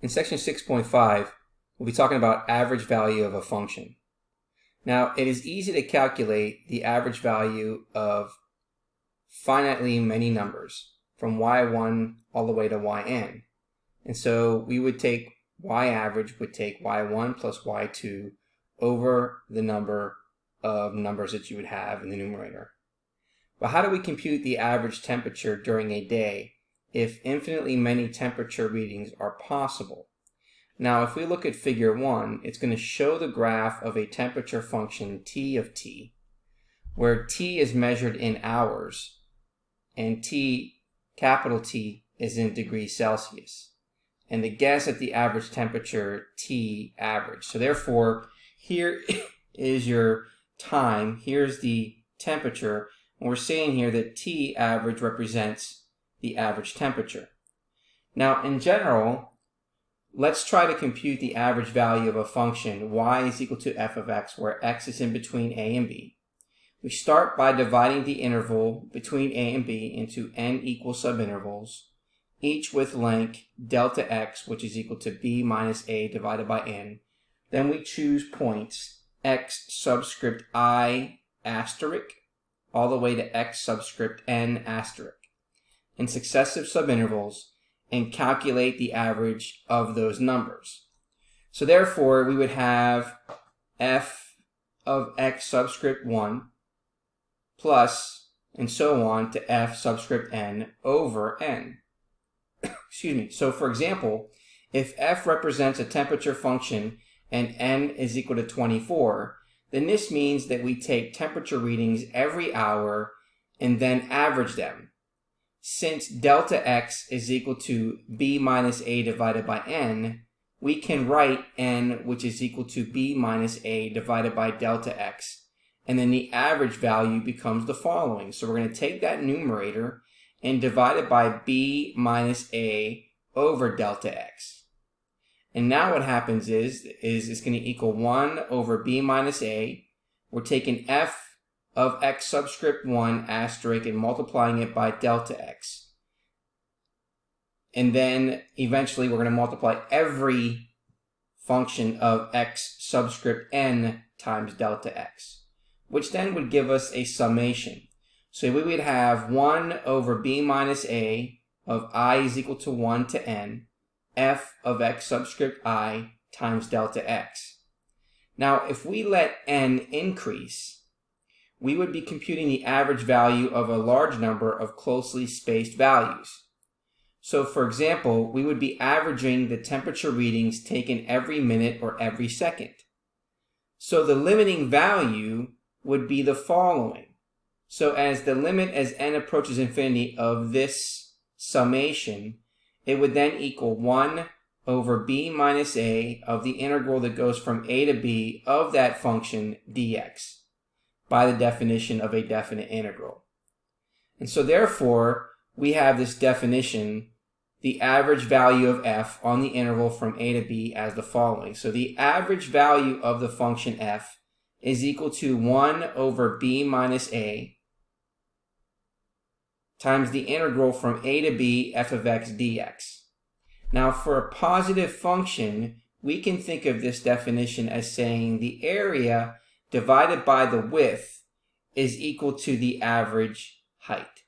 In section 6.5, we'll be talking about average value of a function. Now, it is easy to calculate the average value of finitely many numbers from y1 all the way to yn. And so we would take y-average would take y1 plus y2 over the number of numbers that you would have in the numerator. But how do we compute the average temperature during a day if infinitely many temperature readings are possible? Now, if we look at figure 1, it's going to show the graph of a temperature function t of t, where t is measured in hours and t, capital T, is in degrees Celsius. And the guess at the average temperature, T average. So therefore, here is your time, here's the temperature, and we're saying here that T average represents the average temperature. Now, in general, let's try to compute the average value of a function y is equal to f of x, where x is in between a and b. We start by dividing the interval between a and b into n equal subintervals, each with length delta x, which is equal to b minus a divided by n. Then we choose points x subscript I asterisk all the way to x subscript n asterisk in successive subintervals and calculate the average of those numbers. So therefore, we would have f of x subscript 1 plus, and so on, to f subscript n over n. Excuse me. So for example, if f represents a temperature function and n is equal to 24, then this means that we take temperature readings every hour and then average them. Since delta x is equal to b minus a divided by n, we can write n, which is equal to b minus a divided by delta x, and then the average value becomes the following. So we're going to take that numerator and divide it by b minus a over delta x. And now what happens is it's going to equal 1 over b minus a. We're taking f of x subscript 1 asterisk and multiplying it by delta x. And then eventually we're going to multiply every function of x subscript n times delta x, which then would give us a summation. So we would have 1 over b minus a of I is equal to 1 to n, f of x subscript I times delta x. Now, if we let n increase, we would be computing the average value of a large number of closely spaced values. So, for example, we would be averaging the temperature readings taken every minute or every second. So the limiting value would be the following. So as the limit as n approaches infinity of this summation, it would then equal 1 over b minus a of the integral that goes from a to b of that function dx, by the definition of a definite integral. And so therefore, we have this definition, the average value of f on the interval from a to b, as the following. So the average value of the function f is equal to 1 over b minus a times the integral from a to b f of x dx. Now, for a positive function, we can think of this definition as saying the area divided by the width is equal to the average height.